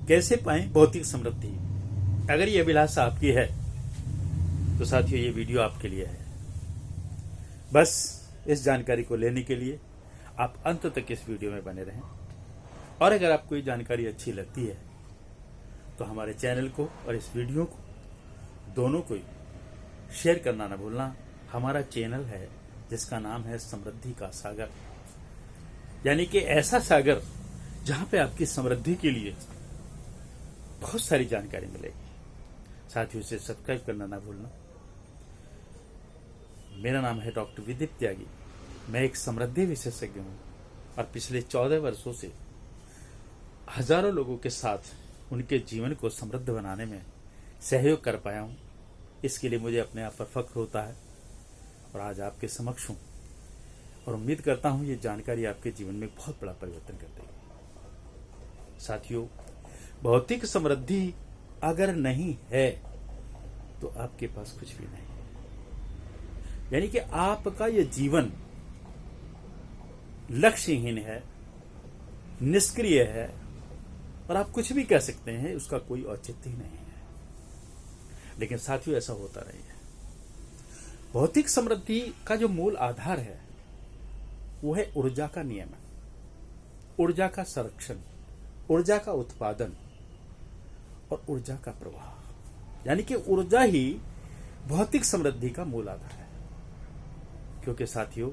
कैसे पाएं भौतिक समृद्धि। अगर ये अभिलाषा आपकी है तो साथियों ये वीडियो आपके लिए है। बस इस जानकारी को लेने के लिए आप अंत तक इस वीडियो में बने रहें, और अगर आपको ये जानकारी अच्छी लगती है तो हमारे चैनल को और इस वीडियो को दोनों को शेयर करना ना भूलना। हमारा चैनल है जिसका नाम है समृद्धि का सागर, यानी कि ऐसा सागर जहां पे आपकी समृद्धि के लिए बहुत सारी जानकारी मिलेगी। साथियों से सब्सक्राइब करना ना भूलना। मेरा नाम है डॉक्टर विदीप त्यागी। मैं एक समृद्धि विशेषज्ञ हूं और पिछले 14 वर्षों से हजारों लोगों के साथ उनके जीवन को समृद्ध बनाने में सहयोग कर पाया हूं। इसके लिए मुझे अपने आप पर फख्र होता है और आज आपके समक्ष हूं, और उम्मीद करता हूं ये जानकारी आपके जीवन में बहुत बड़ा परिवर्तन कर देगी। साथियों, भौतिक समृद्धि अगर नहीं है तो आपके पास कुछ भी नहीं है, यानी कि आपका ये जीवन लक्ष्यहीन है, निष्क्रिय है, और आप कुछ भी कह सकते हैं, उसका कोई औचित्य ही नहीं है। लेकिन साथियों ऐसा होता नहीं है। भौतिक समृद्धि का जो मूल आधार है वो है ऊर्जा का नियमन, ऊर्जा का संरक्षण, ऊर्जा का उत्पादन और ऊर्जा का प्रवाह, यानी कि ऊर्जा ही भौतिक समृद्धि का मूल आधार है। क्योंकि साथियों,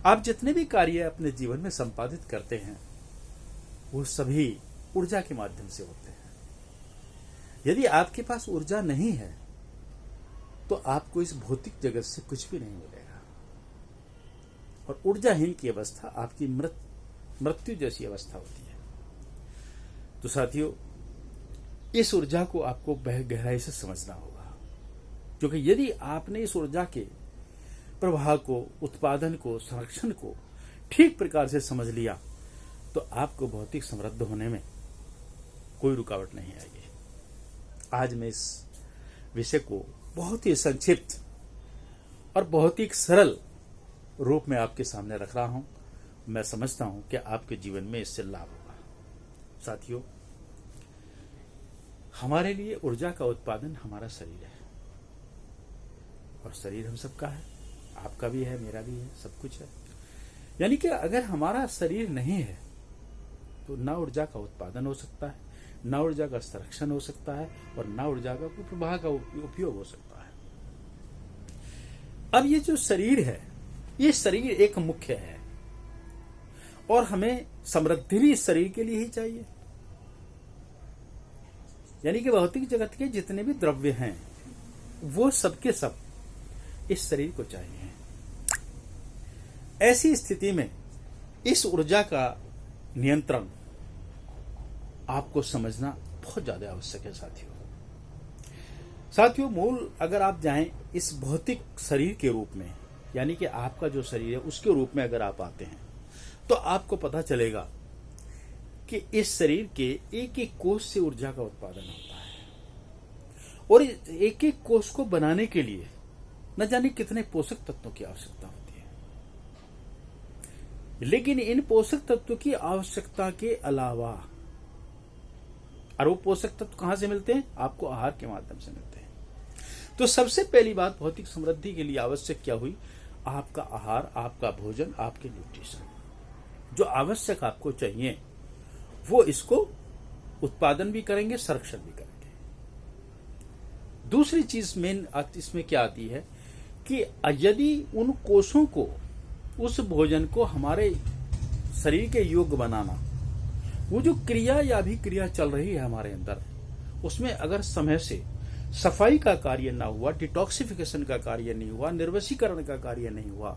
आप जितने भी कार्य अपने जीवन में संपादित करते हैं वो सभी ऊर्जा के माध्यम से होते हैं। यदि आपके पास ऊर्जा नहीं है तो आपको इस भौतिक जगत से कुछ भी नहीं मिलेगा, और ऊर्जाहीन की अवस्था आपकी मृत्यु जैसी अवस्था होती है। तो साथियों, इस ऊर्जा को आपको गहराई से समझना होगा, क्योंकि यदि आपने इस ऊर्जा के प्रवाह को, उत्पादन को, संरक्षण को ठीक प्रकार से समझ लिया तो आपको भौतिक समृद्ध होने में कोई रुकावट नहीं आएगी। आज मैं इस विषय को बहुत ही संक्षिप्त और बहुत ही सरल रूप में आपके सामने रख रहा हूं। मैं समझता हूं कि आपके जीवन में इससे लाभ होगा। साथियों, हमारे लिए ऊर्जा का उत्पादन हमारा शरीर है, और शरीर हम सबका है, आपका भी है, मेरा भी है, सब कुछ है। यानी कि अगर हमारा शरीर नहीं है तो ना ऊर्जा का उत्पादन हो सकता है, ना ऊर्जा का संरक्षण हो सकता है, और ना ऊर्जा का प्रवाह का उपयोग हो सकता है। अब ये जो शरीर है, ये शरीर एक मुख्य है, और हमें समृद्धि भी इस शरीर के लिए ही चाहिए। यानी कि भौतिक जगत के जितने भी द्रव्य हैं वो सबके सब इस शरीर को चाहिए। ऐसी स्थिति में इस ऊर्जा का नियंत्रण आपको समझना बहुत ज्यादा आवश्यक है। साथियों, मूल अगर आप जाएं इस भौतिक शरीर के रूप में, यानी कि आपका जो शरीर है उसके रूप में अगर आप आते हैं तो आपको पता चलेगा कि इस शरीर के एक एक कोष से ऊर्जा का उत्पादन होता है, और एक एक कोष को बनाने के लिए न जाने कितने पोषक तत्वों की आवश्यकता होती है। लेकिन इन पोषक तत्वों की आवश्यकता के अलावा, और वो पोषक तत्व कहां से मिलते हैं? आपको आहार के माध्यम से मिलते हैं। तो सबसे पहली बात भौतिक समृद्धि के लिए आवश्यक क्या हुई? आपका आहार, आपका भोजन, आपके न्यूट्रिशन जो आवश्यक आपको चाहिए वो इसको उत्पादन भी करेंगे, संरक्षण भी करेंगे। दूसरी चीज मेन इसमें क्या आती है कि यदि उन कोषों को, उस भोजन को हमारे शरीर के योग्य बनाना, वो जो क्रिया या अभिक्रिया चल रही है हमारे अंदर, उसमें अगर समय से सफाई का कार्य ना हुआ, डिटॉक्सिफिकेशन का कार्य नहीं हुआ, निर्वशीकरण का कार्य नहीं हुआ,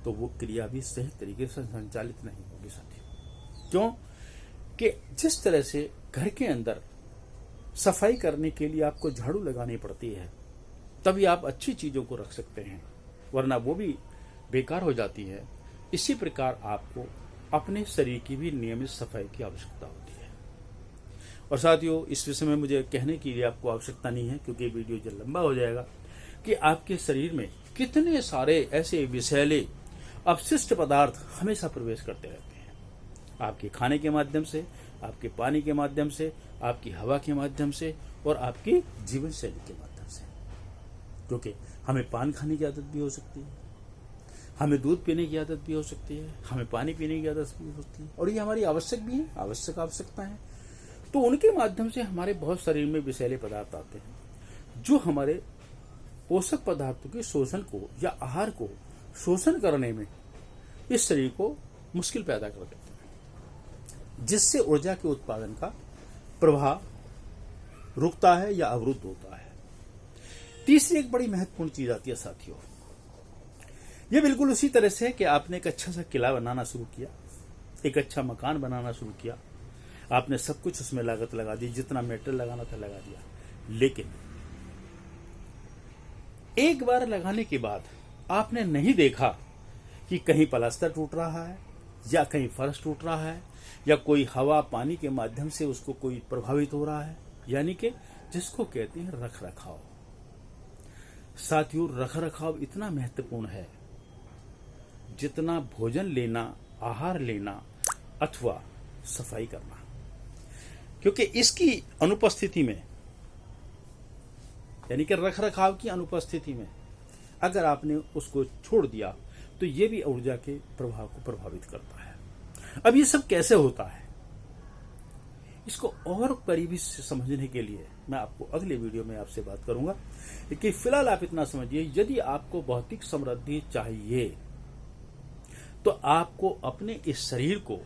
तो वो क्रिया भी सही तरीके से संचालित नहीं होगी साथियों। क्यों? कि जिस तरह से घर के अंदर सफाई करने के लिए आपको झाड़ू लगानी पड़ती है तभी आप अच्छी चीजों को रख सकते हैं, वरना वो भी बेकार हो जाती है। इसी प्रकार आपको अपने शरीर की भी नियमित सफाई की आवश्यकता होती है। और साथियों, इस विषय में मुझे कहने की आपको आवश्यकता नहीं है, क्योंकि वीडियो जब लंबा हो जाएगा, कि आपके शरीर में कितने सारे ऐसे विषैले अपशिष्ट पदार्थ हमेशा प्रवेश करते रहते हैं। आपके खाने के माध्यम से, आपके पानी के माध्यम से, आपकी हवा के माध्यम से और आपकी जीवन शैली के माध्यम से। क्योंकि हमें पान खाने की आदत भी हो सकती है, हमें दूध पीने की आदत भी हो सकती है, हमें पानी पीने की आदत भी हो सकती है, और ये हमारी आवश्यक भी है, आवश्यकता है। तो उनके माध्यम से हमारे बहुत शरीर में विषैले पदार्थ आते हैं जो हमारे पोषक पदार्थों के शोषण को या आहार को शोषण करने में इस शरीर को मुश्किल पैदा कर देते हैं, जिससे ऊर्जा के उत्पादन का प्रवाह रुकता है या अवरुद्ध होता है। तीसरी एक बड़ी महत्वपूर्ण चीज आती है साथियों, यह बिल्कुल उसी तरह से कि आपने एक अच्छा सा किला बनाना शुरू किया, एक अच्छा मकान बनाना शुरू किया, आपने सब कुछ उसमें लागत लगा दी, जितना मेटेरियल लगाना था लगा दिया, लेकिन एक बार लगाने के बाद आपने नहीं देखा कि कहीं प्लास्टर टूट रहा है या कहीं फर्श टूट रहा है या कोई हवा पानी के माध्यम से उसको कोई प्रभावित हो रहा है, यानी कि जिसको कहते हैं रख रखाव। साथियों, रख रखाव इतना महत्वपूर्ण है जितना भोजन लेना, आहार लेना अथवा सफाई करना, क्योंकि इसकी अनुपस्थिति में, यानी कि रख रखाव की अनुपस्थिति में अगर आपने उसको छोड़ दिया तो ये भी ऊर्जा के प्रभाव को प्रभावित करता है। अब ये सब कैसे होता है, इसको और करीबी से समझने के लिए मैं आपको अगले वीडियो में आपसे बात करूंगा। लेकिन फिलहाल आप इतना समझिए, यदि आपको भौतिक समृद्धि चाहिए तो आपको अपने इस शरीर को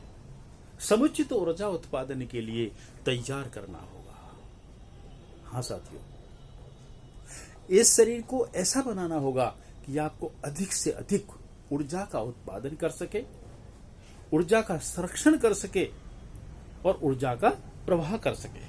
समुचित ऊर्जा उत्पादन के लिए तैयार करना होगा। हाँ साथियों, इस शरीर को ऐसा बनाना होगा कि आपको अधिक से अधिक ऊर्जा का उत्पादन कर सके, ऊर्जा का संरक्षण कर सके और ऊर्जा का प्रवाह कर सके।